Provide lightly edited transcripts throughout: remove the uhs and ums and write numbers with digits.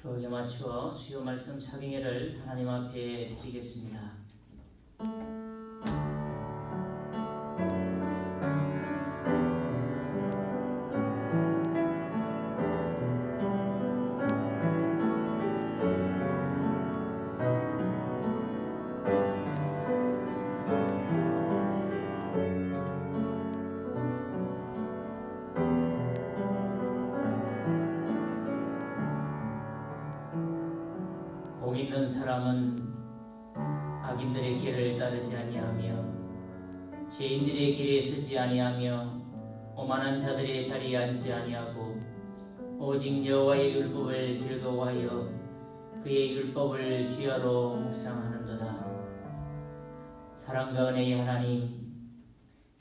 주옥에 맞추어 수요 말씀 사경회를 하나님 앞에 드리겠습니다. 복 있는 사람은 악인들의 길을 따르지 아니하며 죄인들의 길에 서지 아니하며 오만한 자들의 자리에 앉지 아니하고 오직 여호와의 율법을 즐거워하여 그의 율법을 주야로 묵상하는도다. 사랑과 은혜의 하나님,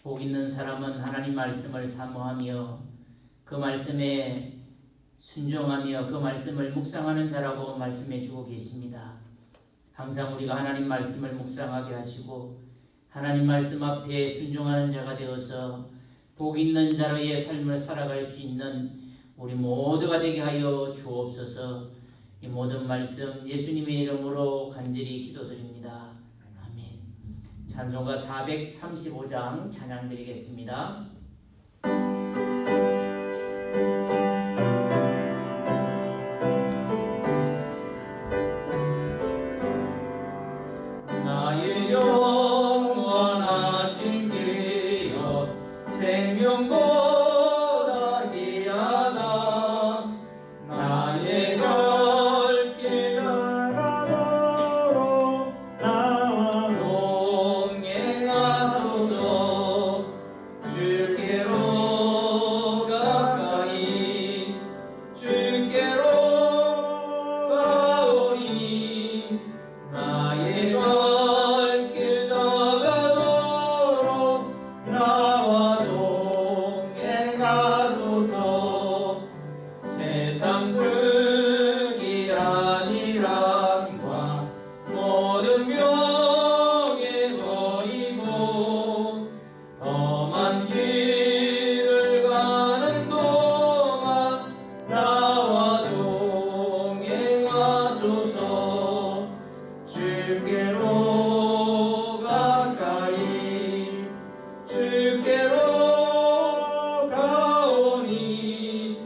복 있는 사람은 하나님 말씀을 사모하며 그 말씀에 순종하며 그 말씀을 묵상하는 자라고 말씀해 주고 계십니다. 항상 우리가 하나님 말씀을 묵상하게 하시고 하나님 말씀 앞에 순종하는 자가 되어서 복 있는 자로의 삶을 살아갈 수 있는 우리 모두가 되게 하여 주옵소서. 이 모든 말씀 예수님의 이름으로 간절히 기도드립니다. 아멘. 찬송가 435장 찬양 드리겠습니다. 나의 영원하신 기업 생명보다 귀하다. 나의 갈 길 따라도록 나와 동행하소서. 주께로 가까이 주께로 가오니 나의 갈 길 따라가도록 나와 동행하소서. 세상 불길한 일함과 모든 명예 버리고 험한 길을 가는 동안 나와 동행하소서. 주께로 가까이 주께로 가오니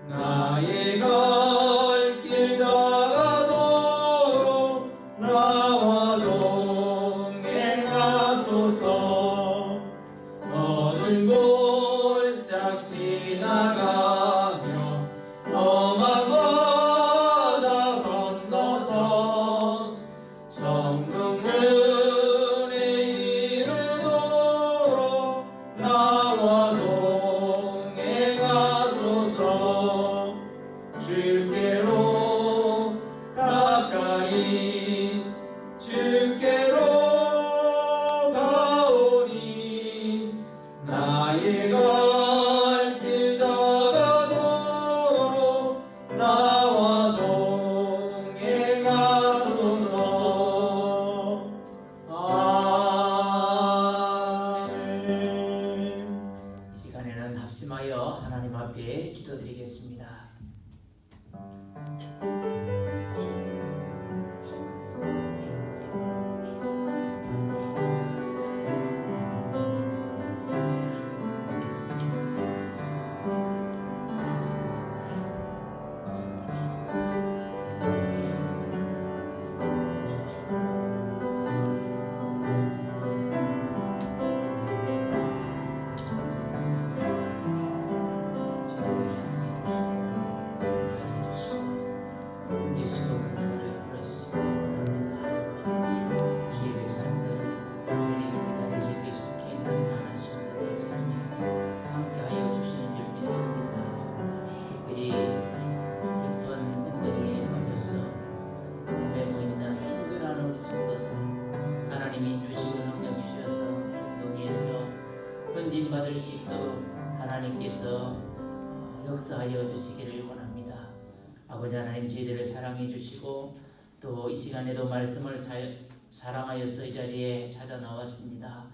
나의 갈 길 따라도록 나와 동행하소서. 어두운 골짝 지나가며 험한 바다 건너서 정금문에 이르도록 나와 동행하소서. 주께로 가까이 주께로 가오니 나의 갈 길 따라도록 나와 동행하소서. 아멘. 이 시간에는 합심하여 하나님 앞에 기도드리겠습니다. 받을 수 있도록 하나님께서 역사하여 주시기를 원합니다. 아버지 하나님, 저희들을 사랑해 주시고 또 이 시간에도 말씀을 사랑하여서 이 자리에 찾아 나왔습니다.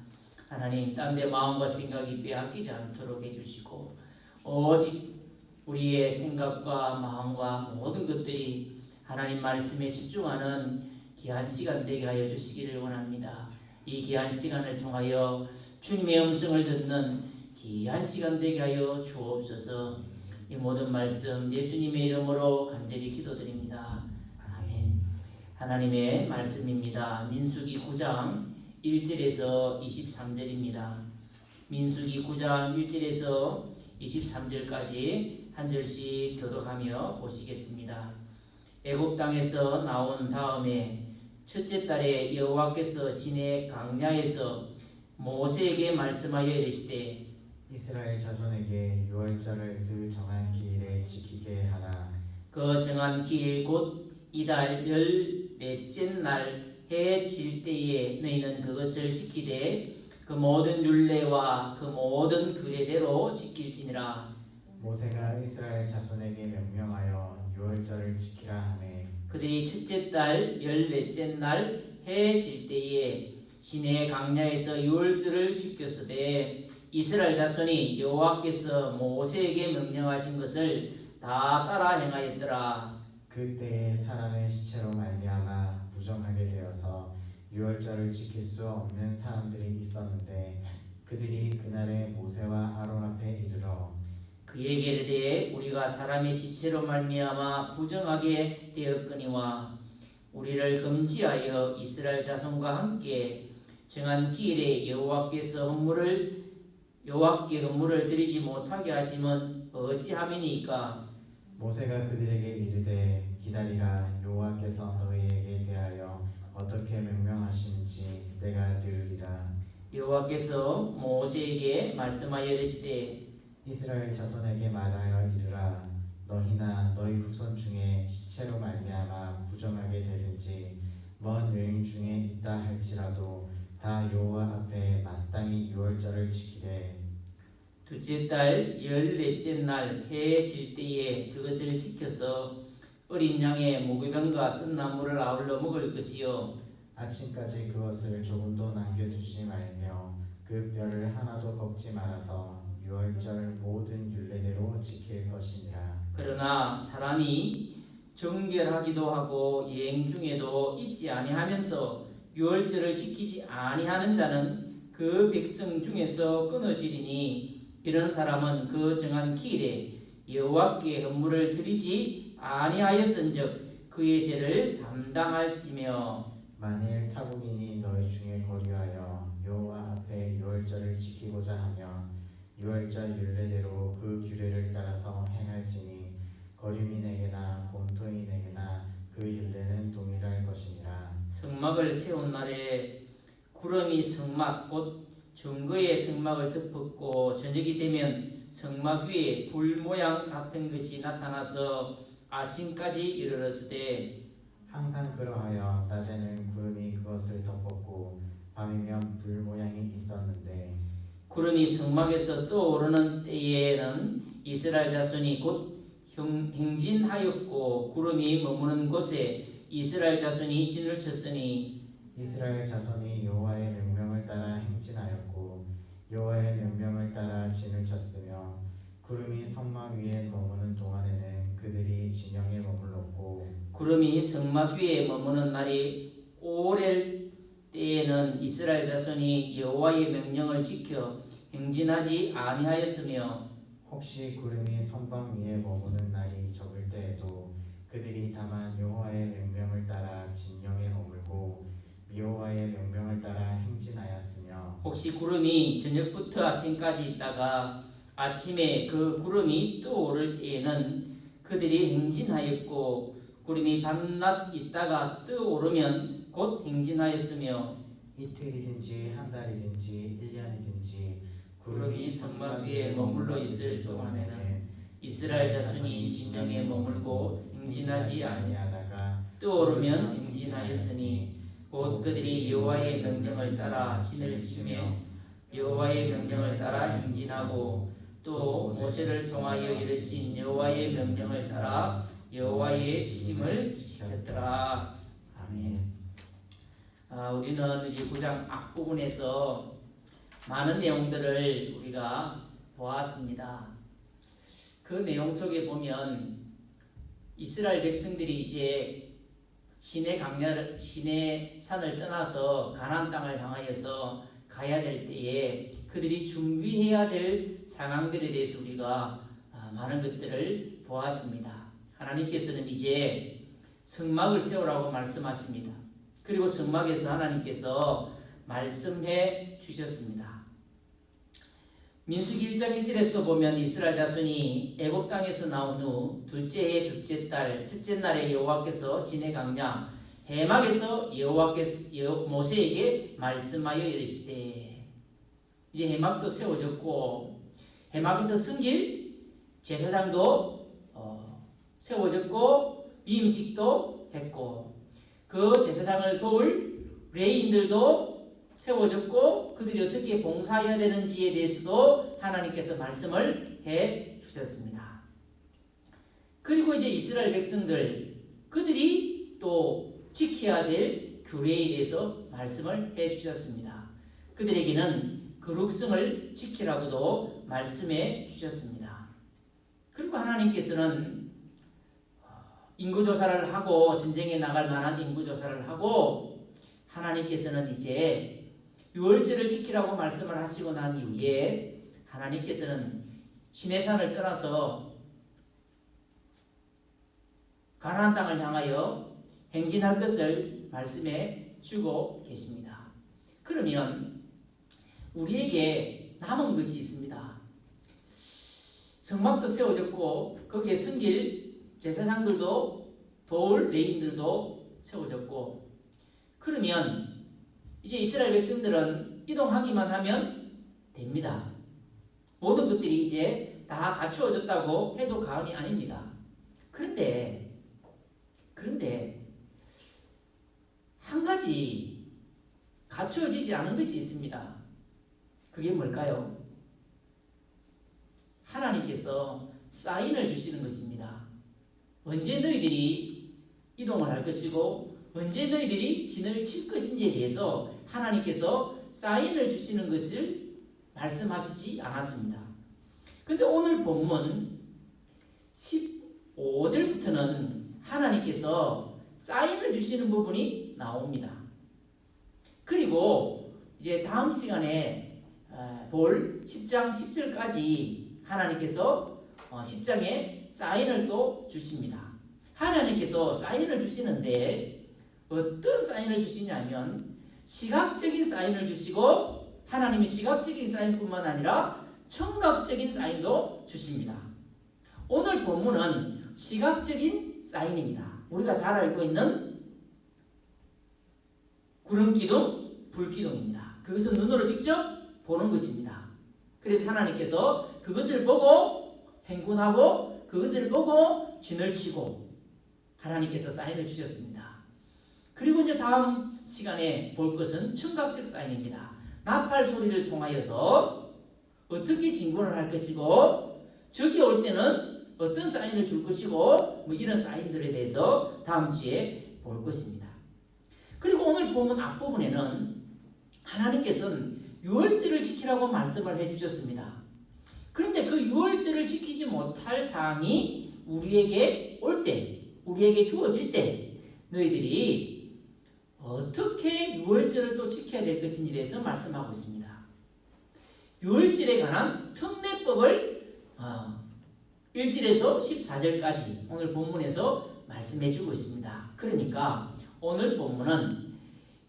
하나님, 딴 데 마음과 생각이 빼앗기지 않도록 해주시고 오직 우리의 생각과 마음과 모든 것들이 하나님 말씀에 집중하는 귀한 시간 되게 하여 주시기를 원합니다. 이 귀한 시간을 통하여 주님의 음성을 듣는 귀한 시간 되게 하여 주옵소서. 이 모든 말씀 예수님의 이름으로 간절히 기도드립니다. 아멘. 하나님의 말씀입니다. 민수기 9장 1절에서 23절입니다. 민수기 9장 1절에서 23절까지 한 절씩 교독하며 보시겠습니다. 애굽 땅에서 나온 다음에 첫째 달에 여호와께서 시내 광야에서 모세에게 말씀하여 이르시되 이스라엘 자손에게 유월절을 그 정한 기일에 지키게 하라. 그 정한 기일 곧 이달 14째 날 해 질 때에 너희는 그것을 지키되 그 모든 율례와 그 모든 규례대로 지킬지니라. 모세가 이스라엘 자손에게 명령하여 유월절을 지키라 하매 그들이 첫째 달 14째 날 해 질 때에 시내 광야에서 유월절을 지켰으되 이스라엘 자손이 여호와께서 모세에게 명령하신 것을 다 따라 행하였더라. 그때에 사람의 시체로 말미암아 부정하게 되어서 유월절을 지킬 수 없는 사람들이 있었는데 그들이 그날에 모세와 아론 앞에 이르러 그에게 이르되 우리가 사람의 시체로 말미암아 부정하게 되었거니와 우리를 금지하여 이스라엘 자손과 함께 정한 기일에 여호와께 헌물을 드리지 못하게 하심은 어찌함이니까. 모세가 그들에게 이르되 기다리라. 여호와께서 너희에게 대하여 어떻게 명령하시는지 내가 들으리라. 여호와께서 모세에게 말씀하여 이르시되 이스라엘 자손에게 말하여 이르라. 너희나 너희 후손 중에 시체로 말미암아 부정하게 되든지 먼 여행 중에 있다 할지라도 다 여호와 앞에 마땅히 유월절을 지키되 둘째 달 14째 날 해 질 때에 그것을 지켜서 어린 양의 무교병과 쓴나물을 아울러 먹을 것이요 아침까지 그것을 조금도 남겨두지 말며 그 뼈를 하나도 꺾지 말아서 유월절 모든 율례대로 지킬 것이니라. 그러나 사람이 정결하기도 하고 여행 중에도 잊지 아니하면서 유월절을 지키지 아니하는 자는 그 백성 중에서 끊어지리니 이런 사람은 그 정한 기일에 여호와께 헌물을 드리지 아니하였은즉 그의 죄를 담당할지며 만일 타국인이 너희 중에 거류하여 여호와 앞에 유월절을 지키고자 하며 유월절 율례대로 그 규례를 따라서 행할지니 거류민에게나 본토인에게나 그 율례는 동일할 것이니라. 성막을 세운 날에 구름이 성막 곧 증거의 성막을 덮었고 저녁이 되면 성막 위에 불 모양 같은 것이 나타나서 아침까지 이르렀으되 항상 그러하여 낮에는 구름이 그것을 덮었고 밤이면 불 모양이 있었는데 구름이 성막에서 떠오르는 때에는 이스라엘 자손이 곧 행진하였고 구름이 머무는 곳에 이스라엘 자손이 진을 쳤으니 이스라엘 자손이 여호와의 명령을 따라 행진하였고 여호와의 명령을 따라 진을 쳤으며 구름이 성막 위에 머무는 동안에는 그들이 진영에 머물렀고 구름이 성막 위에 머무는 날이 오렐 때에는 이스라엘 자손이 여호와의 명령을 지켜 행진하지 아니하였으며 혹시 구름이 선방 위에 머무는 날이 적을 때에도 그들이 다만 여호와의 명령을 따라 진영에 머물고 여호와의 명령을 따라 행진하였으며 혹시 구름이 저녁부터 아침까지 있다가 아침에 그 구름이 떠오를 때에는 그들이 행진하였고 구름이 밤낮 있다가 떠오르면 곧 행진하였으며 이틀이든지 한 달이든지 1년이든지 구름이 성막 위에 머물러 있을 동안에는 이스라엘 자손이 진영에 머물고 행진하지 아니하다가 떠오르면 행진하였으니 곧 그들이 여호와의 명령을 따라 진을 치며 여호와의 명령을 따라 행진하고 또 모세를 통하여 이르신 여호와의 명령을 따라 여호와의 지킴을 지켰더라. 아멘. 우리는 이제 9장 앞부분에서 많은 내용들을 우리가 보았습니다. 그 내용 속에 보면 이스라엘 백성들이 이제 시내 산을 떠나서 가나안 땅을 향하여서 가야 될 때에 그들이 준비해야 될 상황들에 대해서 우리가 많은 것들을 보았습니다. 하나님께서는 이제 성막을 세우라고 말씀하십니다. 그리고 성막에서 하나님께서 말씀해 주셨습니다. 민수기 1장 1절에서도 보면 이스라엘 자손이 애굽 땅에서 나온 후 둘째 해 둘째 달 첫째 날에 여호와께서 시내 강야 해막에서 모세에게 말씀하여 이르시되, 이제 해막도 세워졌고 해막에서 승길 제사장도 세워졌고 미임식도 했고 그 제사장을 도울 레위인들도 세워졌고 그들이 어떻게 봉사해야 되는지에 대해서도 하나님께서 말씀을 해 주셨습니다. 그리고 이제 이스라엘 백성들 그들이 또 지켜야 될 규례에 대해서 말씀을 해 주셨습니다. 그들에게는 거룩성을 지키라고도 말씀해 주셨습니다. 그리고 하나님께서는 인구조사를 하고 전쟁에 나갈 만한 인구조사를 하고 하나님께서는 이제 유월절을 지키라고 말씀을 하시고 난 이후에 하나님께서는 시내산을 떠나서 가나안 땅을 향하여 행진할 것을 말씀해 주고 계십니다. 그러면 우리에게 남은 것이 있습니다. 성막도 세워졌고 거기에 섬길 제사장들도 도울 레위인들도 세워졌고, 그러면 이제 이스라엘 백성들은 이동하기만 하면 됩니다. 모든 것들이 이제 다 갖추어졌다고 해도 과언이 아닙니다. 그런데 한 가지 갖추어지지 않은 것이 있습니다. 그게 뭘까요? 하나님께서 사인을 주시는 것입니다. 언제 너희들이 이동을 할 것이고 언제 너희들이 진을 칠 것인지에 대해서 하나님께서 사인을 주시는 것을 말씀하시지 않았습니다. 그런데 오늘 본문 15절부터는 하나님께서 사인을 주시는 부분이 나옵니다. 그리고 이제 다음 시간에 볼 10장 10절까지 하나님께서 10장에 사인을 또 주십니다. 하나님께서 사인을 주시는데 어떤 사인을 주시냐면 시각적인 사인을 주시고 하나님이 시각적인 사인뿐만 아니라 청각적인 사인도 주십니다. 오늘 본문은 시각적인 사인입니다. 우리가 잘 알고 있는 구름기둥, 불기둥입니다. 그것은 눈으로 직접 보는 것입니다. 그래서 하나님께서 그것을 보고 행군하고 그것을 보고 진을 치고 하나님께서 사인을 주셨습니다. 그리고 이제 다음 시간에 볼 것은 청각적 사인입니다. 나팔 소리를 통하여서 어떻게 진군을 할 것이고 적이 올 때는 어떤 사인을 줄 것이고 이런 사인들에 대해서 다음 주에 볼 것입니다. 그리고 오늘 보면 앞부분에는 하나님께서는 유월절을 지키라고 말씀을 해주셨습니다. 그런데 그 유월절을 지키지 못할 사항이 우리에게 올 때, 우리에게 주어질 때 너희들이 어떻게 유월절을 또 지켜야 될 것인지에 대해서 말씀하고 있습니다. 유월절에 관한 특례법을 1절에서 14절까지 오늘 본문에서 말씀해 주고 있습니다. 그러니까 오늘 본문은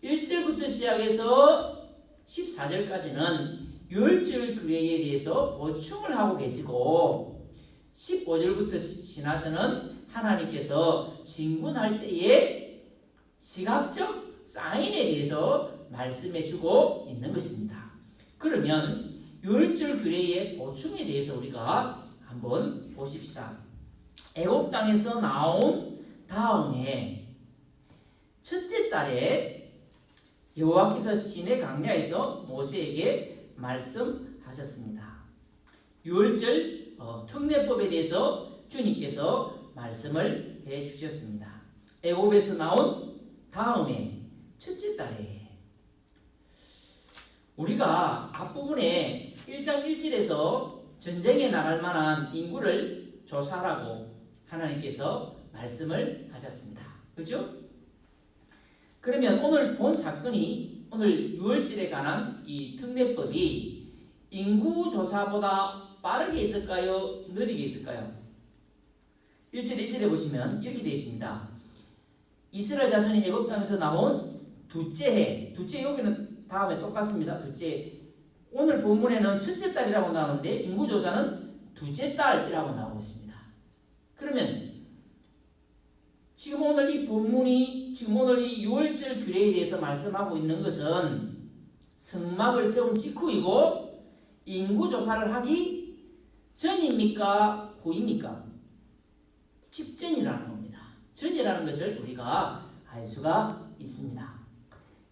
1절부터 시작해서 14절까지는 유월절 규례에 대해서 보충을 하고 계시고 15절부터 지나서는 하나님께서 진군할 때의 시각적 사인에 대해서 말씀해 주고 있는 것입니다. 그러면 유월절 규례의 보충에 대해서 우리가 한번 보십시다. 애굽 땅에서 나온 다음에 첫째 달에 여호와께서 시내 강야에서 모세에게 말씀하셨습니다. 유월절 특례법에 대해서 주님께서 말씀을 해 주셨습니다. 애굽에서 나온 다음에 첫째 달에 우리가 앞부분에 1장 1절에서 전쟁에 나갈 만한 인구를 조사하라고 하나님께서 말씀을 하셨습니다. 그렇죠? 그러면 오늘 본 사건이 오늘 유월절에 관한 이 특례법이 인구조사보다 빠르게 있을까요? 느리게 있을까요? 1절에 보시면 이렇게 되어 있습니다. 이스라엘 자손이 애굽 땅에서 나온 둘째 해, 둘째 여기는 다음에 똑같습니다. 둘째, 오늘 본문에는 첫째 딸이라고 나오는데 인구조사는 둘째 딸이라고 나오고 있습니다. 그러면 지금 오늘 이 본문이 지금 오늘 이 유월절 규례에 대해서 말씀하고 있는 것은 성막을 세운 직후이고 인구조사를 하기 전입니까? 후입니까? 직전이라는 겁니다. 전이라는 것을 우리가 알 수가 있습니다.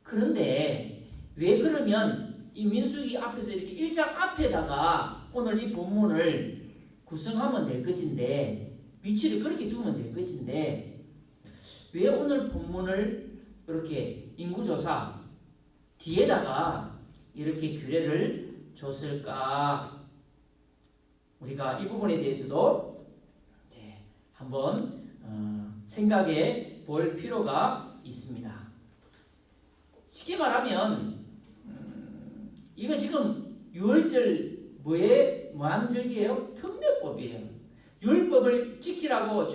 그런데 왜 그러면 이 민수기 앞에서 이렇게 1장 앞에다가 오늘 이 본문을 구성하면 될 것인데 위치를 그렇게 두면 될 것인데 왜 오늘 본문을 이렇게 인구조사 뒤에다가 이렇게 규례를 줬을까? 우리가 이 부분에 대해서도 이제 한번 생각해 볼 필요가 있습니다. 쉽게 말하면 이거 지금 유월절 뭐한 절기예요? 특례법이에요. 율법을 지키라고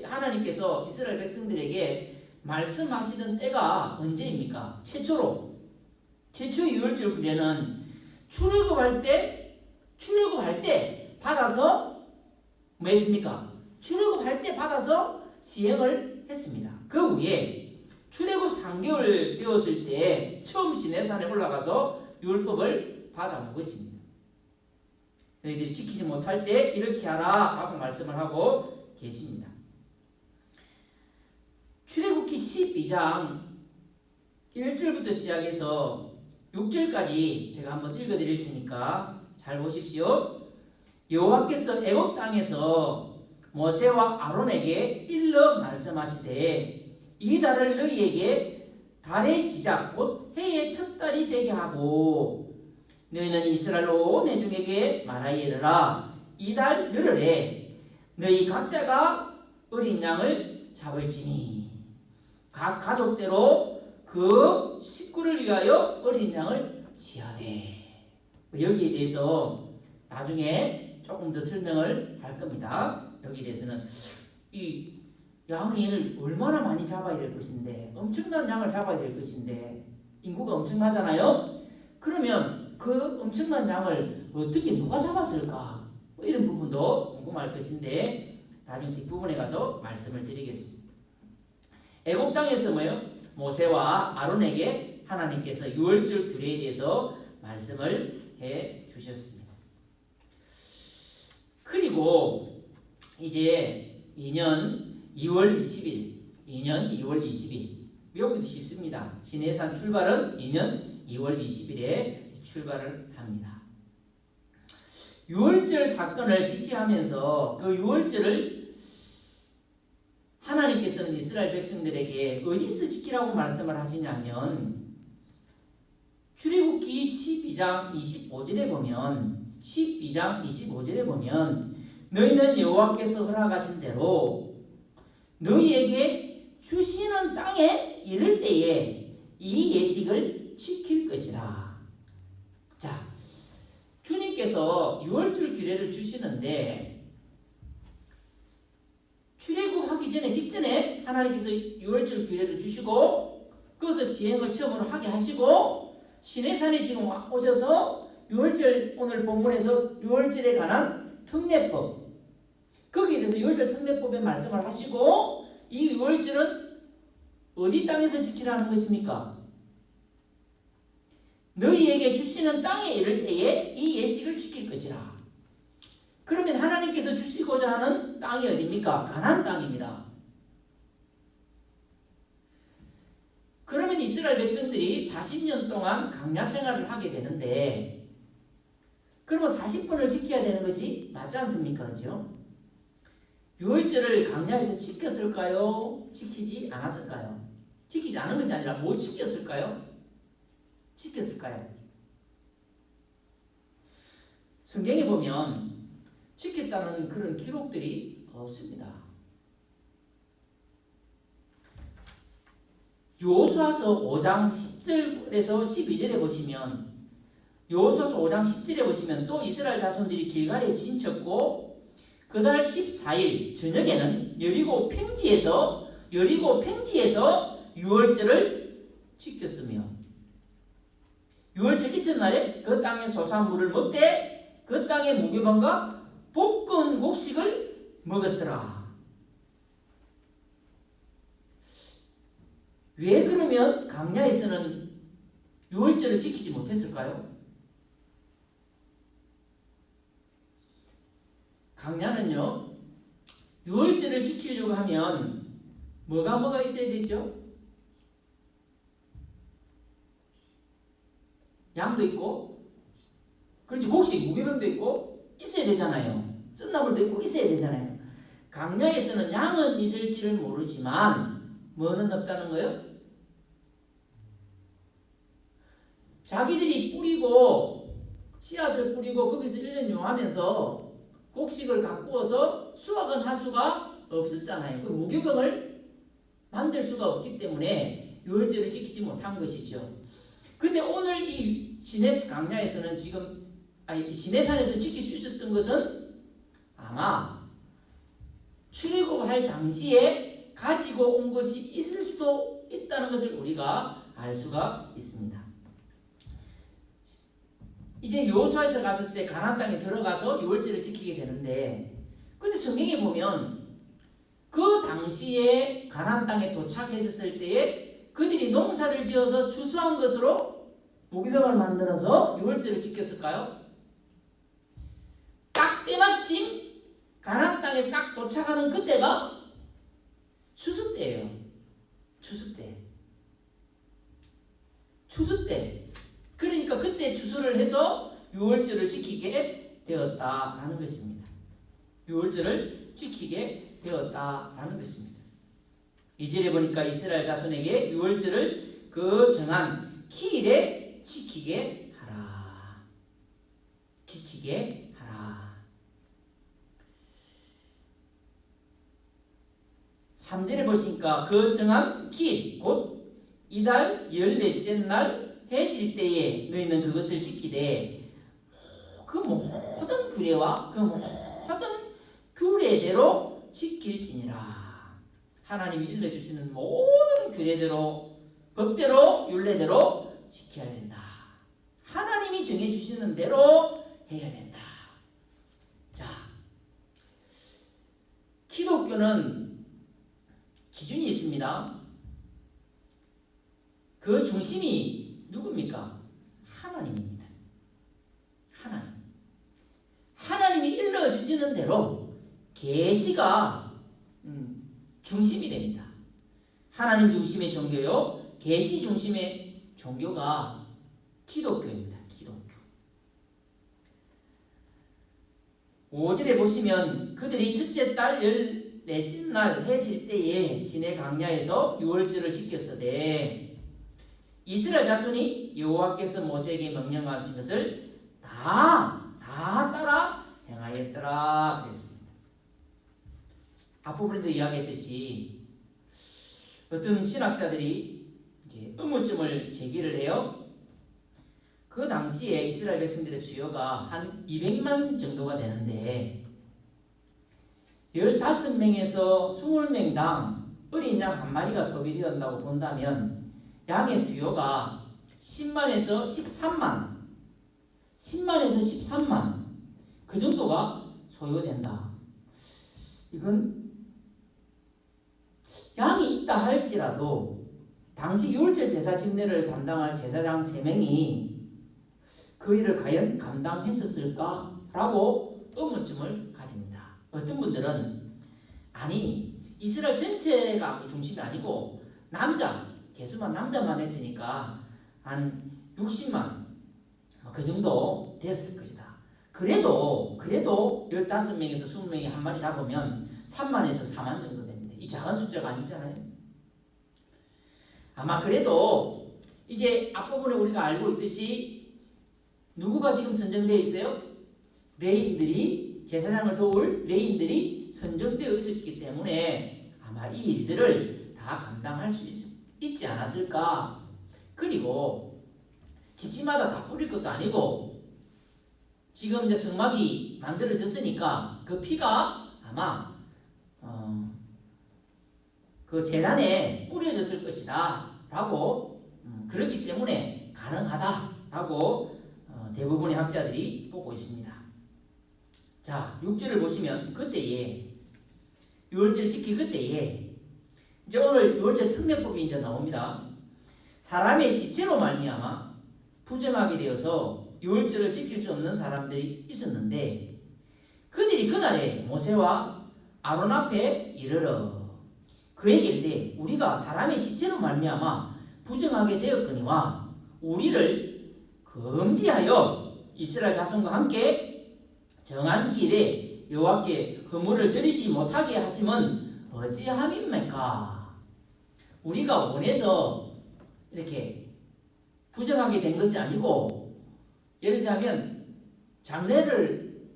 하나님께서 이스라엘 백성들에게 말씀하시던 때가 언제입니까? 최초의 유월절 규례는 출애굽할 때 받아서 뭐 했습니까? 출애굽할 때 받아서 시행을 했습니다. 그 후에 출애굽 3개월 되었을 때 처음 시내산에 올라가서 율법을 받아온 것입니다. 너희들이 지키지 못할 때 이렇게 하라 하고 말씀을 하고 계십니다. 출애굽기 12장 1절부터 시작해서 6절까지 제가 한번 읽어드릴 테니까 잘 보십시오. 여호와께서 애굽 땅에서 모세와 아론에게 일러 말씀하시되 이 달을 너희에게 달의 시작 곧 해의 첫 달이 되게 하고 너희는 이스라엘 온 회중에게 말하여 이르라. 이 달 열흘에 너희 각자가 어린 양을 잡을지니 각 가족대로 그 식구를 위하여 어린 양을 지하되. 여기에 대해서 나중에 조금 더 설명을 할 겁니다. 여기에 대해서는 이 양을 얼마나 많이 잡아야 될 것인데 엄청난 양을 잡아야 될 것인데 인구가 엄청나잖아요. 그러면 그 엄청난 양을 어떻게 누가 잡았을까? 뭐 이런 부분도 궁금할 것인데 나중 뒷부분에 가서 말씀을 드리겠습니다. 애굽 땅에서 뭐예요? 모세와 아론에게 하나님께서 유월절 규례에 대해서 말씀을 해 주셨습니다. 그리고 이제 2년 2월 20일 외우기도 쉽습니다. 시내산 출발은 2년 2월 20일에 출발을 합니다. 유월절 사건을 지시하면서 그 유월절을 하나님께서는 이스라엘 백성들에게 어디서 지키라고 말씀을 하시냐면 출애굽기 12장 25절에 보면 너희는 여호와께서 허락하신 대로 너희에게 주시는 땅에 이를 때에 이 예식을 지킬 것이라. 자, 주님께서 유월절 규례를 주시는데 출애굽하기 직전에 하나님께서 유월절 규례를 주시고 그것을 시행을 처음으로 하게 하시고 시내산에 지금 오셔서 유월절 오늘 본문에서 유월절에 관한 특례법 거기에 대해서 유월절 특례법의 말씀을 하시고 이 유월절은 어디 땅에서 지키라는 것입니까? 너희에게 주시는 땅에 이를 때에 이 예식을 지킬 것이라. 그러면 하나님께서 주시고자 하는 땅이 어디입니까? 가나안 땅입니다. 그러면 이스라엘 백성들이 40년 동안 광야 생활을 하게 되는데 그러면 40분을 지켜야 되는 것이 맞지 않습니까? 그렇죠? 유월절을 광야에서 지켰을까요? 지키지 않았을까요? 지키지 않은 것이 아니라 못 지켰을까요? 지켰을까요? 성경에 보면 지켰다는 그런 기록들이 없습니다. 여호수아서 5장 10절에서 12절에 보시면 여호수아서 5장 10절에 보시면 또 이스라엘 자손들이 길갈에 진쳤고 그달 14일 저녁에는 여리고 평지에서 유월절을 지켰으며 유월절 이튿날에 그 땅의 소산물을 먹되 그 땅의 무교병과 볶은 곡식을 먹었더라. 왜 그러면 광야에서는 유월절을 지키지 못했을까요? 광야는요, 유월절을 지키려고 하면 뭐가 있어야 되죠? 양도 있고, 그렇지, 곡식, 무교병도 있고 있어야 되잖아요. 쓴나물도 있고 있어야 되잖아요. 광야에서는 양은 있을지를 모르지만 뭐는 없다는 거예요? 자기들이 뿌리고 씨앗을 뿌리고 거기서 1년 용하면서 곡식을 가꾸어서 수확은 할 수가 없었잖아요. 그 무교병을 만들 수가 없기 때문에 유월절을 지키지 못한 것이죠. 그런데 오늘 이 시내 광야에서는 시내산에서 지킬 수 있었던 것은 아마 출애굽할 당시에 가지고 온 것이 있을 수도 있다는 것을 우리가 알 수가 있습니다. 이제 여호수아에서 갔을 때 가나안 땅에 들어가서 유월절을 지키게 되는데, 근데 성경에 보면 그 당시에 가나안 땅에 도착했을 때에 그들이 농사를 지어서 추수한 것으로 무교병을 만들어서 유월절을 지켰을까요? 딱 때마침 가나안 땅에 딱 도착하는 그때가 추수 때예요. 추수 때. 그러니까 그때 추수를 해서 유월절을 지키게 되었다라는 것입니다. 유월절을 지키게 되었다라는 것입니다. 2절에 보니까 이스라엘 자손에게 유월절을 그 정한 기일에 지키게 하라. 3절에 보시니까 그 정한 기일 곧 이달 14째 날 해질 때에 너희는 그것을 지키되 그 모든 규례와 그 모든 규례대로 지킬지니라. 하나님이 일러주시는 모든 규례대로, 법대로, 율례대로 지켜야 된다. 하나님이 정해주시는 대로 해야 된다. 자, 기독교는 기준이 있습니다. 그 중심이 누굽니까? 하나님입니다. 하나님이 일러주시는 대로 계시가 중심이 됩니다. 하나님 중심의 종교요, 계시 중심의 종교가 기독교입니다. 기독교. 5절에 보시면 그들이 첫째 달 14째 날 해질 때에 시내 광야에서 유월절을 지켰으되 이스라엘 자손이 여호와께서 모세에게 명령하신 것을 다 따라 행하였더라 그랬습니다. 앞부분에도 이야기했듯이 어떤 신학자들이 이제 의문점을 제기를 해요. 그 당시에 이스라엘 백성들의 수요가 한 200만 정도가 되는데 15명에서 20명당 어린 양 한 마리가 소비되었다고 본다면 양의 수요가 10만에서 13만 그 정도가 소요된다. 이건 양이 있다 할지라도 당시 유월절 제사 집례를 담당할 제사장 3명이 그 일을 과연 감당했었을까라고 의문점을 가집니다. 어떤 분들은 아니 이스라엘 전체가 중심이 아니고 개수만 남자만 했으니까 한 60만 그 정도 됐을 것이다. 그래도 15명에서 20명이 한 마리 잡으면 3만에서 4만 정도 됩니다. 이 작은 숫자가 아니잖아요. 아마 그래도 이제 앞부분에 우리가 알고 있듯이 누구가 지금 선정되어 있어요? 레위인들이, 제사장을 도울 레위인들이 선정되어 있었기 때문에 아마 이 일들을 다 감당할 수 있지 않았을까? 그리고 집집마다 다 뿌릴 것도 아니고 지금 이제 성막이 만들어졌으니까 그 피가 아마 그 제단에 뿌려졌을 것이다 라고 그렇기 때문에 가능하다 라고 대부분의 학자들이 보고 있습니다. 자, 6절을 보시면 그때에 유월절 지킬 그때에 이제 오늘 유월절 특례법이 이제 나옵니다. 사람의 시체로 말미암아 부정하게 되어서 유월절을 지킬 수 없는 사람들이 있었는데 그들이 그날에 모세와 아론 앞에 이르러 그에게 이르되 우리가 사람의 시체로 말미암아 부정하게 되었거니와 우리를 금지하여 이스라엘 자손과 함께 정한 기일에 여호와께 헌물을 드리지 못하게 하심은 어찌함입니까? 우리가 원해서 이렇게 부정하게 된 것이 아니고 예를 들자면 장례를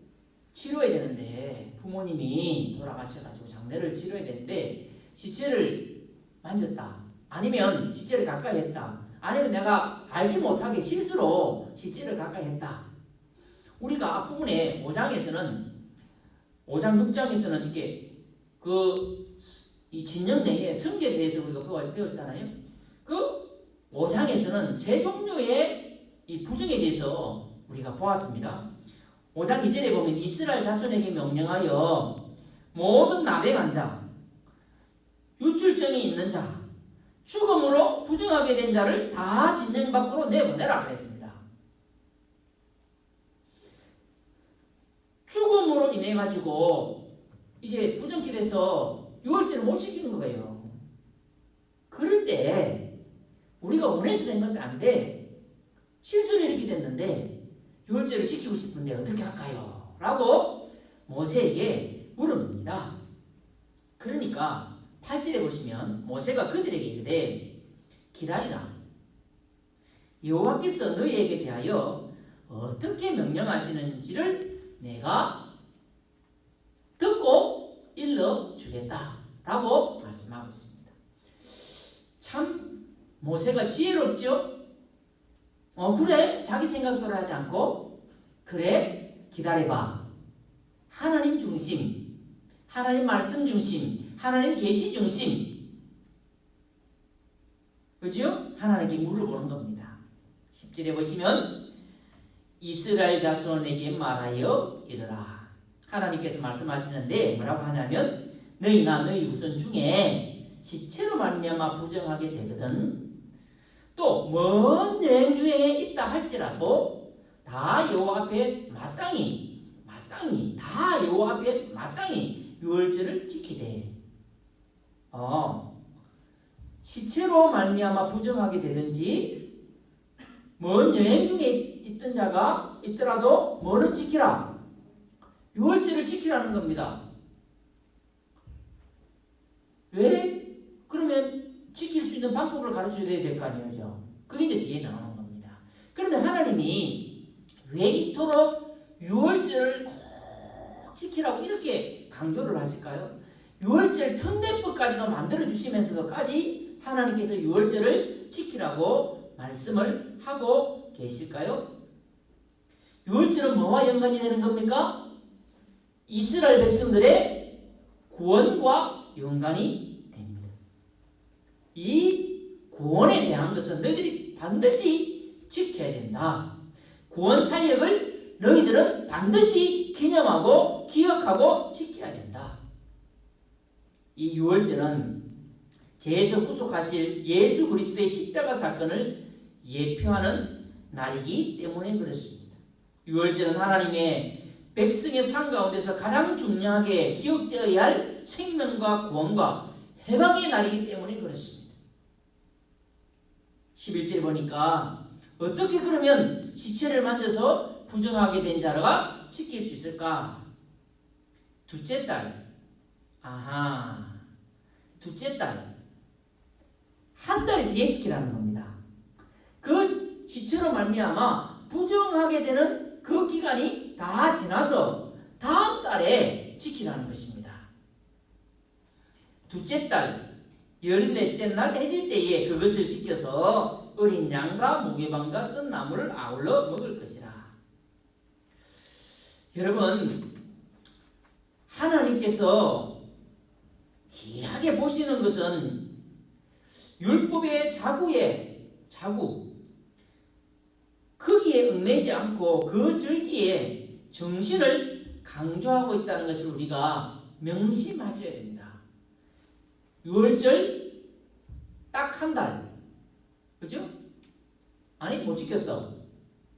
치러야 되는데 부모님이 돌아가셔가지고 장례를 치러야 되는데 시체를 만졌다. 아니면 시체를 가까이 했다. 아니면 내가 알지 못하게 실수로 시체를 가까이 했다. 우리가 앞부분에 5장에서는 5장 6장에서는 이게 이 진영 내에 성결에 대해서 우리가 배웠잖아요. 그 5장에서는 세 종류의 이 부정에 대해서 우리가 보았습니다. 5장 2절에 보면 이스라엘 자손에게 명령하여 모든 나병한 자, 유출증이 있는 자, 죽음으로 부정하게 된 자를 다 진영 밖으로 내보내라 그랬습니다. 죽음으로 인해 가지고 이제 부정케 돼서 유월절을 못 지키는 거예요. 그럴 때 우리가 원해서 된 건데 안 돼. 실수로 이렇게 됐는데 유월절을 지키고 싶은데 어떻게 할까요? 라고 모세에게 물어봅니다. 그러니까 8절에 보시면 모세가 그들에게 이르되 기다리라. 여호와께서 너희에게 대하여 어떻게 명령하시는지를 내가 듣고 일러주겠다 라고 말씀하고 있습니다. 참 모세가 지혜롭죠? 그래 자기 생각대로 하지 않고 그래 기다려봐. 하나님 중심, 하나님 말씀 중심, 하나님 계시 중심, 그렇죠? 하나님께 물어보는 겁니다. 10절에 보시면 이스라엘 자손에게 말하여 이르라. 하나님께서 말씀하시는데 뭐라고 하냐면 너희나 너희 후손 중에 시체로 말미암아 부정하게 되거든 또 먼 여행 중에 있다 할지라도 다 여호와 앞에 마땅히 다 여호와 앞에 마땅히 유월절을 지키되 시체로 말미암아 부정하게 되든지 먼 여행 중에 있던 자가 있더라도 뭐를 지키라? 유월절을 지키라는 겁니다. 왜? 그러면 지킬 수 있는 방법을 가르쳐야 될 거 아니죠. 그게 이제 뒤에 나오는 겁니다. 그러면 하나님이 왜 이토록 유월절을 꼭 지키라고 이렇게 강조를 하실까요? 유월절 특례법까지도 만들어 주시면서까지 하나님께서 유월절을 지키라고 말씀을 하고 계실까요? 유월절은 뭐와 연관이 되는 겁니까? 이스라엘 백성들의 구원과 연관이 됩니다. 이 구원에 대한 것은 너희들이 반드시 지켜야 된다. 구원 사역을 너희들은 반드시 기념하고 기억하고 지켜야 된다. 이 유월절은 죄에서 구속하실 예수 그리스도의 십자가 사건을 예표하는 날이기 때문에 그렇습니다. 유월절은 하나님의 백성의 삶 가운데서 가장 중요하게 기억되어야 할 생명과 구원과 해방의 날이기 때문에 그렇습니다. 11절에 보니까 어떻게 그러면 시체를 만져서 부정하게 된 자가 지킬 수 있을까? 둘째 달, 둘째 달, 한 달 뒤에 지키라는 겁니다. 그 시체로 말미암아 부정하게 되는 그 기간이 다 지나서 다음 달에 지키라는 것입니다. 둘째 달, 14째 날 해질 때에 그것을 지켜서 어린 양과 무교방과 쓴 나물을 아울러 먹을 것이라. 여러분, 하나님께서 귀하게 보시는 것은 율법의 자구 거기에 얽매이지 않고 그 절기에 정신을 강조하고 있다는 것을 우리가 명심하셔야 됩니다. 6월절 딱 한 달, 그죠? 아니 못 지켰어.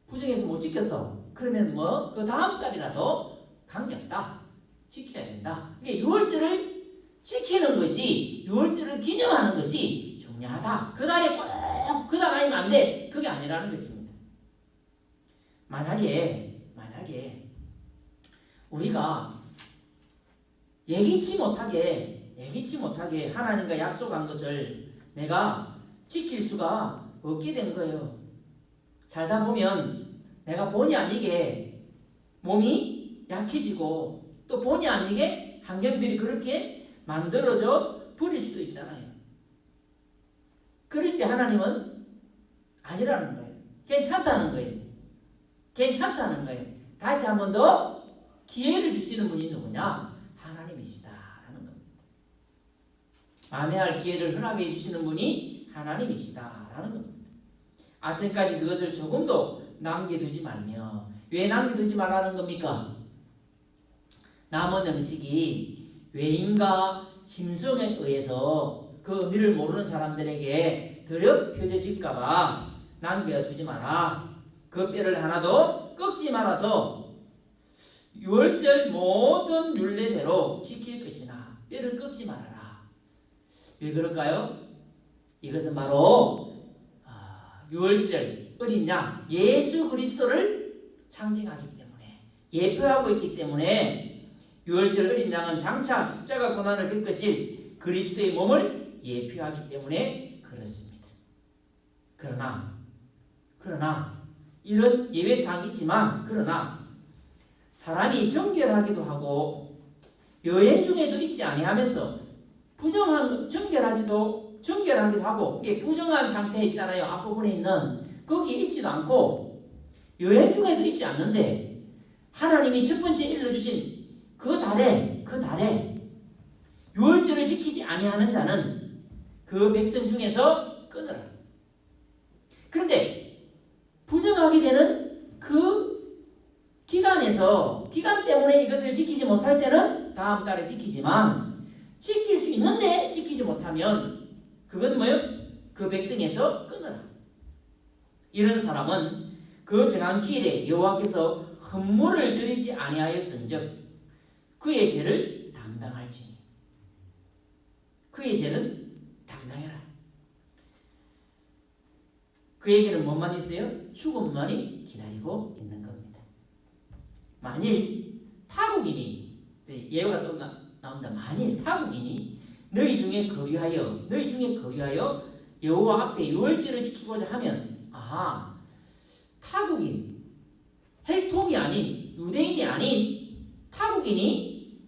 구정에서 못 지켰어. 그러면 뭐 그 다음 달이라도 관계없다. 지켜야 된다. 이게 6월절을 지키는 것이, 6월절을 기념하는 것이 중요하다. 그 달에 꼭 그 달 아니면 안 돼. 그게 아니라는 것입니다. 만약에 우리가 예기치 못하게 하나님과 약속한 것을 내가 지킬 수가 없게 된 거예요. 살다 보면 내가 본의 아니게 몸이 약해지고 또 본의 아니게 환경들이 그렇게 만들어져 버릴 수도 있잖아요. 그럴 때 하나님은 아니라는 거예요. 괜찮다는 거예요. 다시 한 번 더 기회를 주시는 분이 누구냐? 하나님이시다라는 겁니다. 만회할 기회를 허락해 주시는 분이 하나님이시다라는 겁니다. 아침까지 그것을 조금도 남겨두지 말며, 왜 남겨두지 말라는 겁니까? 남은 음식이 외인과 짐승에 의해서 그 의미를 모르는 사람들에게 더럽혀질까봐 남겨두지 마라. 그 뼈를 하나도 꺾지 말아서 6월절 모든 율례대로 지킬 것이나 뼈를 꺾지 말아라. 왜 그럴까요? 이것은 바로 6월절 어린 양 예수 그리스도를 상징하기 때문에, 예표하고 있기 때문에 6월절 어린 양은 장차 십자가 고난을 겪으실 그리스도의 몸을 예표하기 때문에 그렇습니다. 그러나 이런 예외사항이 있지만, 그러나 사람이 정결하기도 하고 여행 중에도 있지 아니하면서 정결하기도 하고, 이게 부정한 상태에 있잖아요. 앞부분에 있는 거기에 있지도 않고 여행 중에도 있지 않는데, 하나님이 첫 번째 일러주신 그 달에 6월절을 지키지 아니하는 자는 그 백성 중에서 끊으라. 그런데 부정하게 되는 그 기간 때문에 이것을 지키지 못할 때는 다음 달에 지키지만, 지킬 수 있는데 지키지 못하면 그건 뭐예요? 그 백성에서 끊으라. 이런 사람은 그 정한 기일에 여호와께서 헌물을 드리지 아니하였은즉 그의 죄를 담당할지니. 그의 죄는 담당해라. 그에게는 뭐만 있어요? 죽음만이 기다리고 있는 겁니다. 만일 타국인이, 예화가 또 나온다. 만일 타국인이 너희 중에 거류하여 여호와 앞에 6월절을 지키고자 하면, 타국인, 혈통이 아닌, 유대인이 아닌 타국인이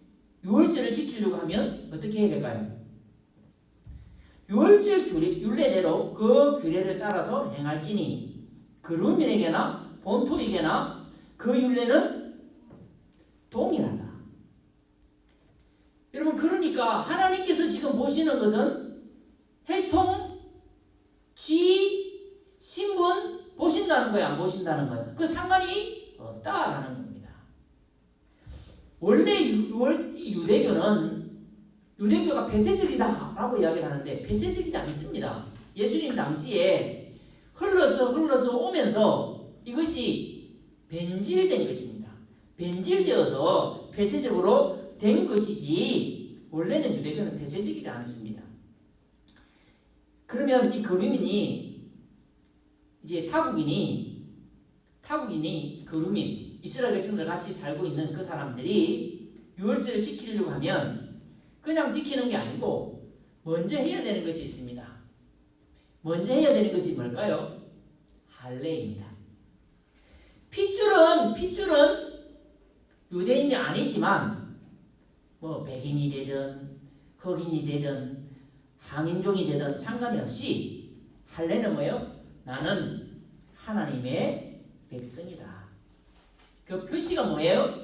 6월절을 지키려고 하면 어떻게 해야 될까요? 6월절 율례대로 그 규례를 따라서 행할지니 그루민에게나 본토에게나 그 율례는 동일하다. 여러분, 그러니까 하나님께서 지금 보시는 것은 혈통, 지, 신분 보신다는 거예요, 안 보신다는 거예요? 그 상관이 없다라는 겁니다. 원래 유대교가 폐쇄적이다라고 이야기를 하는데 폐쇄적이지 않습니다. 예수님 당시에 흘러서 오면서 이것이 변질된 것입니다. 변질되어서 폐쇄적으로 된 것이지, 원래는 유대교는 폐쇄적이지 않습니다. 그러면 이 거류민이, 이제 타국인이 거류민, 이스라엘 백성들 같이 살고 있는 그 사람들이 6월절을 지키려고 하면 그냥 지키는 게 아니고 먼저 해야 되는 것이 있습니다. 먼저 해야 되는 것이 뭘까요? 할례입니다. 핏줄은 유대인이 아니지만 뭐 백인이 되든 흑인이 되든 당인종이 되든 상관이 없이 할례는 뭐예요? 나는 하나님의 백성이다. 그 표시가 뭐예요?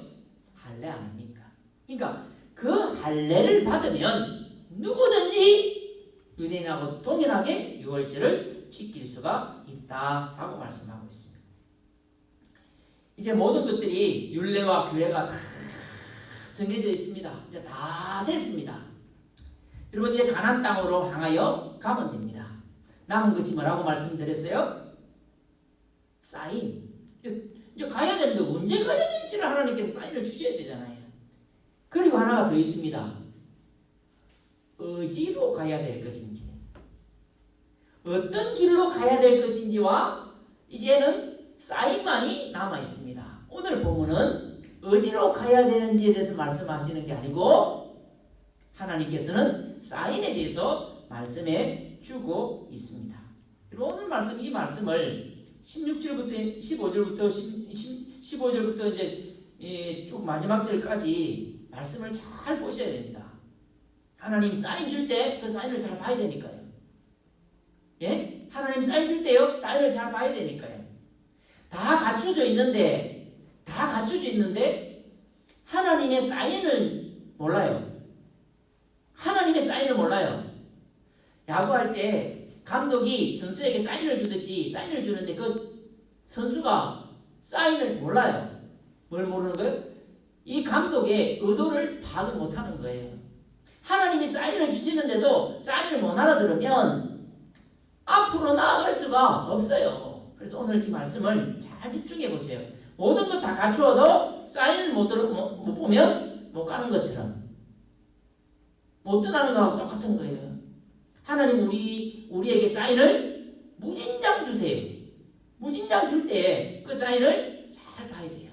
할례 아닙니까? 그러니까 그 할례를 받으면 누구든지 유대인하고 동일하게 유월절을 지킬 수가 있다라고 말씀하고 있습니다. 이제 모든 것들이 율례와 규례가 다 정해져 있습니다. 이제 다 됐습니다. 여러분 이제 가나안 땅으로 향하여 가면 됩니다. 남은 것이 뭐라고 말씀드렸어요? 사인. 이제 가야 되는데 언제 가야 될지를 하나님께서 사인을 주셔야 되잖아요. 그리고 하나가 더 있습니다. 어디로 가야 될 것인지, 어떤 길로 가야 될 것인지와 이제는 사인만이 남아 있습니다. 오늘 본문은 어디로 가야 되는지에 대해서 말씀하시는 게 아니고 하나님께서는 사인에 대해서 말씀해 주고 있습니다. 그리고 오늘 말씀, 이 말씀을 16절부터 15절부터 이제 쭉 마지막 절까지 말씀을 잘 보셔야 됩니다. 하나님 사인 줄 때 그 사인을 잘 봐야 되니까요. 예? 하나님 사인 줄 때요, 사인을 잘 봐야 되니까요. 다 갖춰져 있는데 하나님의 사인을 몰라요. 하나님의 사인을 몰라요. 야구할 때 감독이 선수에게 사인을 주듯이 사인을 주는데 그 선수가 사인을 몰라요. 뭘 모르는 거예요? 이 감독의 의도를 파악을 못하는 거예요. 하나님이 사인을 주시는데도 사인을 못 알아들으면 앞으로 나아갈 수가 없어요. 그래서 오늘 이 말씀을 잘 집중해 보세요. 모든 것 다 갖추어도 사인을 못 보면 못 가는 것처럼 못 떠나는 거하고 똑같은 거예요. 하나님 우리에게 사인을 무진장 주세요. 무진장 줄 때 그 사인을 잘 봐야 돼요.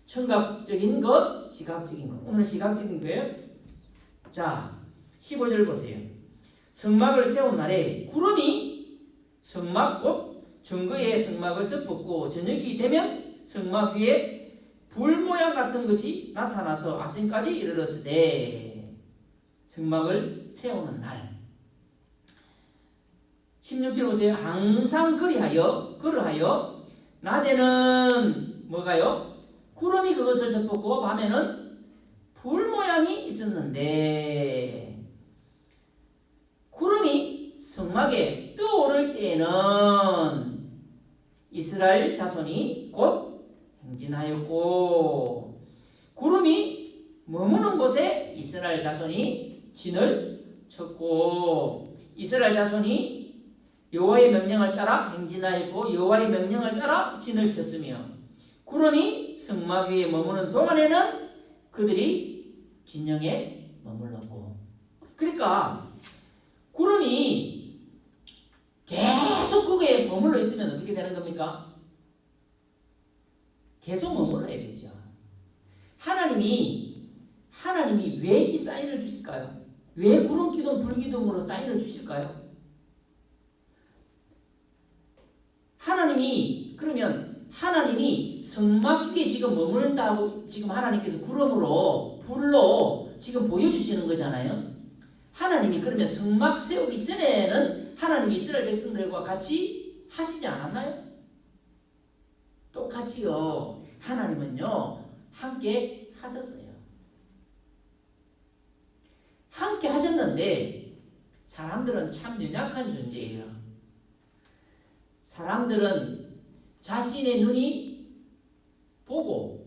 청각적인 것, 시각적인 것. 오늘 시각적인 거예요. 자, 15절 보세요. 성막을 세운 날에 구름이 성막 곧 증거의 성막을 덮었고 저녁이 되면 성막 위에 불 모양 같은 것이 나타나서 아침까지 이르렀으되 성막을 세우는 날 16절 보세요. 항상 그러하여 낮에는 뭐가요? 구름이 그것을 덮었고 밤에는 불 모양이 있었는데 구름이 성막에 떠오를 때에는 이스라엘 자손이 곧 행진하였고 구름이 머무는 곳에 이스라엘 자손이 진을 쳤고 이스라엘 자손이 여호와의 명령을 따라 행진하였고 여호와의 명령을 따라 진을 쳤으며 구름이 성막 위에 머무는 동안에는 그들이 진영에 머물렀고 그러니까 구름이 계속 거기에 머물러 있으면 어떻게 되는 겁니까? 계속 머물러야 되죠. 하나님이 왜 이 사인을 주실까요? 왜 구름기둥 불기둥으로 사인을 주실까요? 하나님이 성막 위에 지금 머무른다고 지금 하나님께서 구름으로 불로 지금 보여주시는 거잖아요. 하나님이 그러면 성막 세우기 전에는 하나님이 이스라엘 백성들과 같이 하시지 않았나요? 똑같이요. 하나님은요 함께 하셨어요. 함께 하셨는데 사람들은 참 연약한 존재예요. 사람들은 자신의 눈이 보고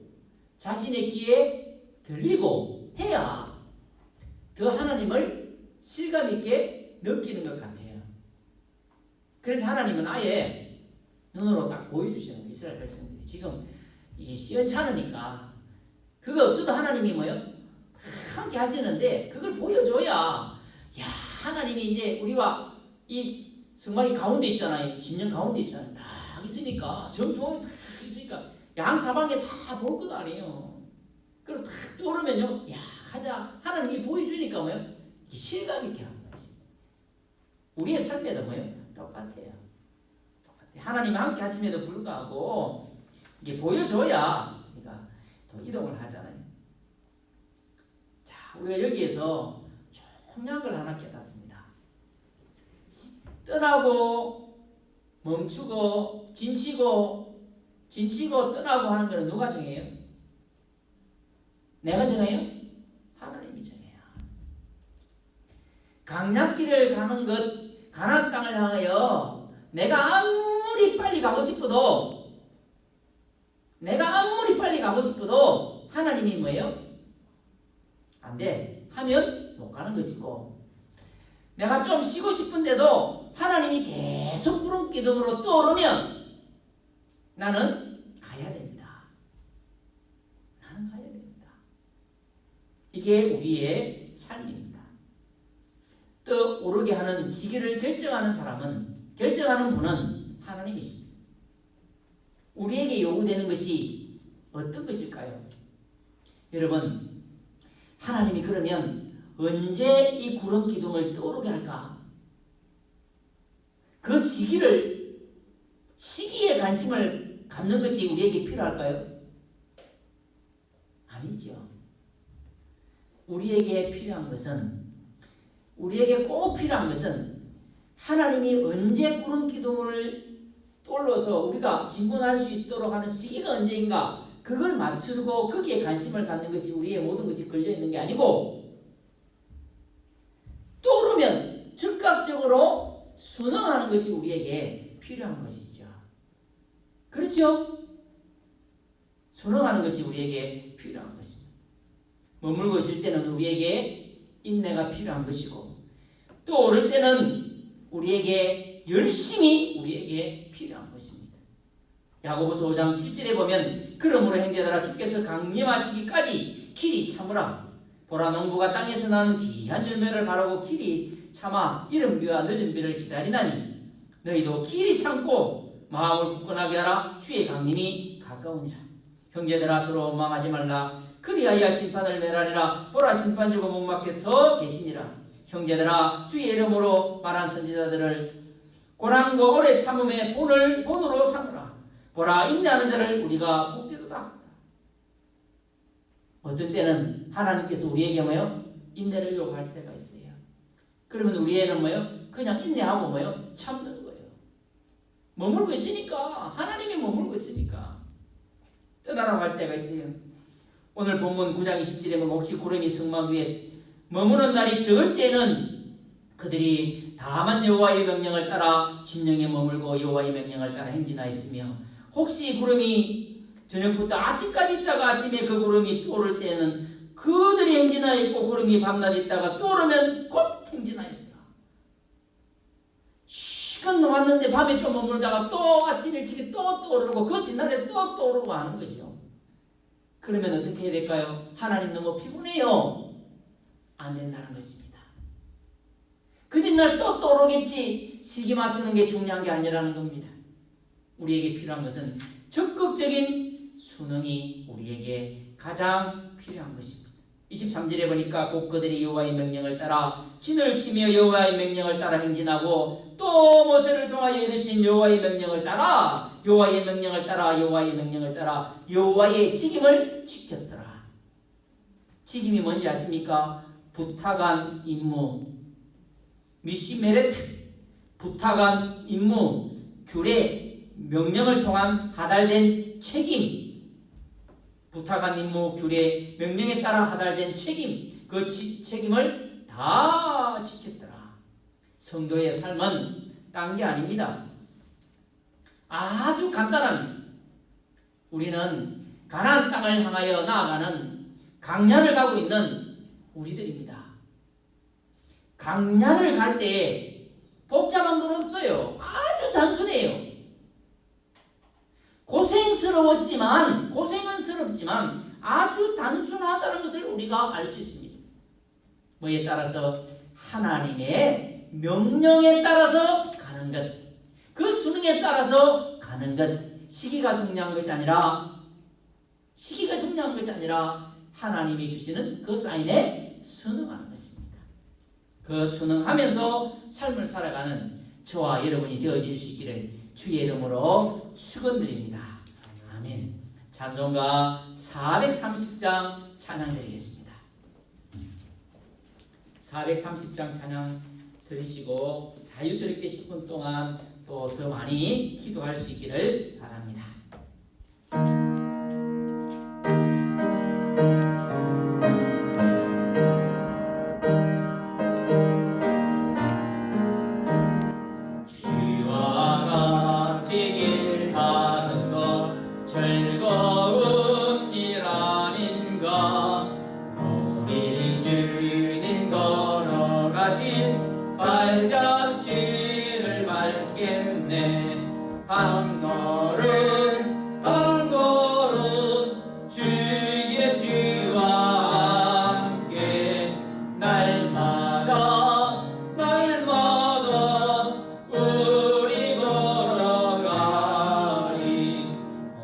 자신의 귀에 들리고 해야 더 하나님을 실감있게 느끼는 것 같아요. 그래서 하나님은 아예 눈으로 딱 보여주시는 거예요. 이스라엘 백성들이 지금 이게 시원찮으니까 그거 없어도 하나님이 뭐요? 함께 하시는데 그걸 보여줘야 야 하나님이 이제 우리와 이 성막이 가운데 있잖아요. 진영 가운데 있잖아요. 딱 있으니까 정중앙 딱 있으니까 양사방에 다 볼 것 아니에요. 그리고 탁 떠오르면요. 야 가자. 하나님이 보여주니까 뭐요? 이게 실감 있게 하는 거예요. 우리의 삶에도 뭐요? 똑같아요. 하나님이 함께 하심에도 불구하고 이게 보여줘야 우리가 또 이동을 하잖아요. 자, 우리가 여기에서 중요한 걸 하나 깨닫습니다. 떠나고 멈추고 진치고 떠나고 하는 것은 누가 정해요? 내가 정해요? 하나님이 정해요. 강약길을 가는 것, 가나안 땅을 향하여 내가 아무리 빨리 가고 싶어도 하나님이 뭐예요? 안 돼. 하면 못 가는 것이고, 내가 좀 쉬고 싶은데도 하나님이 계속 구름 기둥으로 떠오르면 나는 가야 됩니다. 이게 우리의 삶입니다. 떠오르게 하는 시기를 결정하는 분은 하나님이십니다. 우리에게 요구되는 것이 어떤 것일까요? 여러분, 하나님이 그러면 언제 이 구름 기둥을 떠오르게 할까? 그 시기에 관심을 갖는 것이 우리에게 필요할까요? 아니죠. 우리에게 꼭 필요한 것은 하나님이 언제 구름 기둥을 떠올려서 우리가 진군할 수 있도록 하는 시기가 언제인가, 그걸 맞추고 거기에 관심을 갖는 것이 우리의 모든 것이 걸려있는 게 아니고, 떠오르면 즉각적으로 순응하는 것이 우리에게 필요한 것이죠. 그렇죠? 순응하는 것이 우리에게 필요한 것입니다. 머물고 있을 때는 우리에게 인내가 필요한 것이고, 또 오를 때는 우리에게 열심히 필요한 것입니다. 야고보서 5장 7절에 보면, 그러므로 형제들아 주께서 강림하시기까지 길이 참으라. 보라, 농부가 땅에서 나는 귀한 열매를 바라고 길이 참아 이른 비와 늦은 비를 기다리나니 너희도 길이 참고 마음을 굳건하게 하라. 주의 강림이 가까우니라. 형제들아 서로 원망하지 말라. 그리하여 심판을 면하리라. 보라, 심판주가 문 밖에 서 계시니라. 형제들아 주의 이름으로 말한 선지자들을 고난과 오래 참음의 본으로 삼으라. 보라, 인내하는 자를 우리가 복되도다. 어떤 때는 하나님께서 우리에게 인내를 요구할 때가 있어요. 그러면 우리에는 그냥 인내하고 참는 거예요. 머물고 있으니까, 하나님이 머물고 있으니까 떠나라고 할 때가 있어요. 오늘 본문 9장 20절에 보면 혹시 구름이 성막 위에 머무는 날이 적을 때는 그들이 다만 여호와의 명령을 따라 진영에 머물고 여호와의 명령을 따라 행진하였으며, 혹시 구름이 저녁부터 아침까지 있다가 아침에 그 구름이 떠오를 때는 그들이 행진하였고, 구름이 밤낮 있다가 떠오르면 곧 행진하였어. 시간 왔는데 밤에 좀 머물다가 또 아침 일찍이 또 떠오르고 그 뒷날에 또 떠오르고 하는 거죠. 그러면 어떻게 해야 될까요? 하나님 너무 피곤해요. 안 된다는 것입니다. 그 뒷날 또 떠오르겠지. 시기 맞추는 게 중요한 게 아니라는 겁니다. 우리에게 필요한 것은 적극적인 순응이 우리에게 가장 필요한 것입니다. 23절에 보니까 곧 그들이 여호와의 명령을 따라 진을 치며 여호와의 명령을 따라 행진하고, 또 모세를 통하여 이르신 여호와의 명령을 따라 여호와의 직임을 지켰더라. 직임이 뭔지 아십니까? 부탁한 임무, 미시메레트, 부탁한 임무, 규례, 명령을 통한 하달된 책임, 부탁한 임무, 규례, 명령에 따라 하달된 책임, 그 책임을 다 지켰더라. 성도의 삶은 딴 게 아닙니다. 아주 간단합니다. 우리는 가나안 땅을 향하여 나아가는 강야를 가고 있는 우리들입니다. 강야를 갈 때 복잡한 건 없어요. 아주 단순해요. 고생스럽지만 아주 단순하다는 것을 우리가 알 수 있습니다. 뭐에 따라서? 하나님의 명령에 따라서 가는 것, 그 수능에 따라서 가는 것. 시기가 중요한 것이 아니라 하나님이 주시는 그 사인에 순응하는 것입니다. 그 순응하면서 삶을 살아가는 저와 여러분이 되어질 수 있기를 주의 이름으로 축원드립니다. 아멘. 찬송가 430장 찬양 드리겠습니다. 430장 찬양 들으시고 자유스럽게 10분 동안 또 더 많이 기도할 수 있기를 바랍니다. 주와 같이 길하는 것 즐거운 일 아닌가. 우리 주님 걸어가신 발자취를 밟겠네. 한 걸음 한 걸음 주 예수와 함께 날마다 날마다 우리 걸어가리.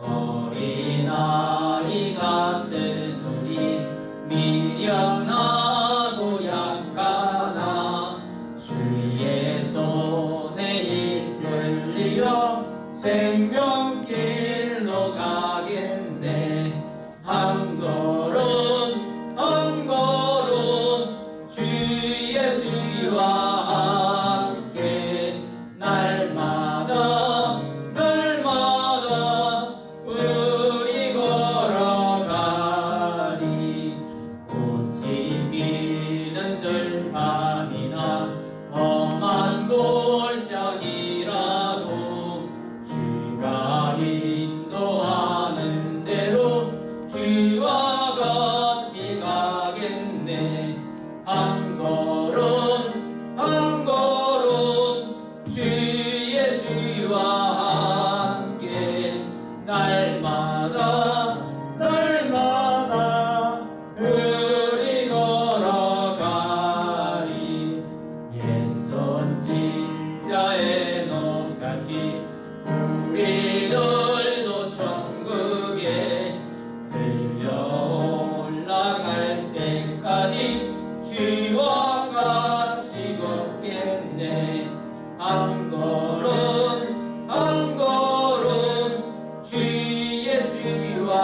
어린아이 같은 우리 미련하고 약하나 주의 손에 이끌리어 생명길로 가겠네. 한 걸음 한 걸음 주 예수와 함께 날마다 날마다 우리 걸어가리. 꽃이 피는 들판이나 험한 골짜기라도 주가 인도하는 대로 주와 같이 가겠네. 한 걸음 한 걸음 주 예수와 함께 날마다 날마다 우리 걸어가리. 옛손 진자의 높같이 우리들도 천국에 들려 올라갈 때까지 주와 같이 걷겠네. 한 걸음 한 걸음 주 예수와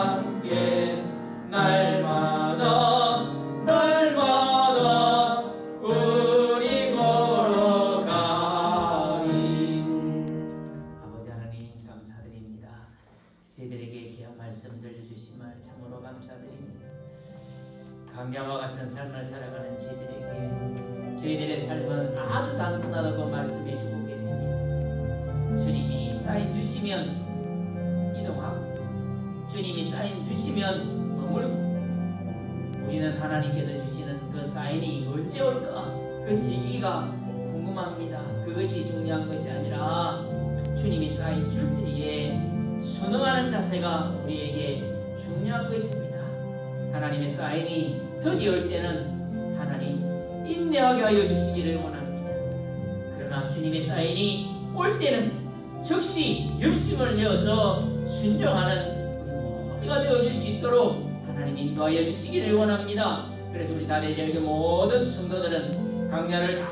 함께 날마다 날마다 우리 걸어가리. 아버지 하나님 감사드립니다. 저희들에게 귀한 말씀 들려주심을 참으로 감사드립니다. 강야와 같은 삶을 살아가는 저희들의 삶은 아주 단순하다고 말씀해 주고 계십니다. 주님이 사인 주시면 이동하고 주님이 사인 주시면 머물고 우리는 하나님께서 주시는 그 사인이 언제 올까? 그 시기가 궁금합니다. 그것이 중요한 것이 아니라 주님이 사인 줄 때에 순응하는 자세가 우리에게 중요한 것입니다. 하나님의 사인이 드디어 올 때는 하나님 인내하게 하여 주시기를 원합니다. 그러나 주님의 사인이 올 때는 즉시 열심을 내어서 순종하는 우리 모두가 되어줄 수 있도록 하나님 인도하여 주시기를 원합니다. 그래서 우리 다대지역의 모든 성도들은 강야를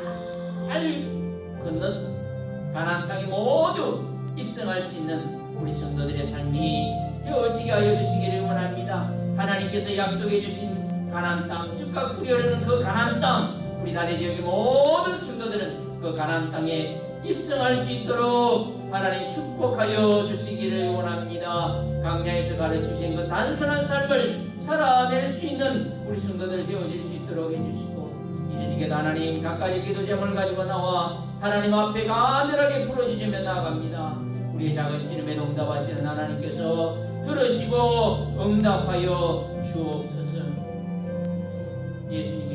잘 건너서 가나안 땅에 모두 입성할 수 있는 우리 성도들의 삶이 되어지게 하여 주시기를 원합니다. 하나님께서 약속해 주신 가나안 땅, 즉각 뿌리 흐르는 그 가나안 땅, 우리 다대지역의 모든 성도들은 그 가나안 땅에 입성할 수 있도록 하나님 축복하여 주시기를 원합니다. 강야에서 가르치신 그 단순한 삶을 살아낼 수 있는 우리 성도들 되어질 수 있도록 해주시고, 이제에게도 하나님 가까이 기도 제목을 가지고 나와 하나님 앞에 간절하게 부르짖으며 나아갑니다. 우리의 작은 신음에 응답하시는 하나님께서 들으시고 응답하여 주옵소서. 예수님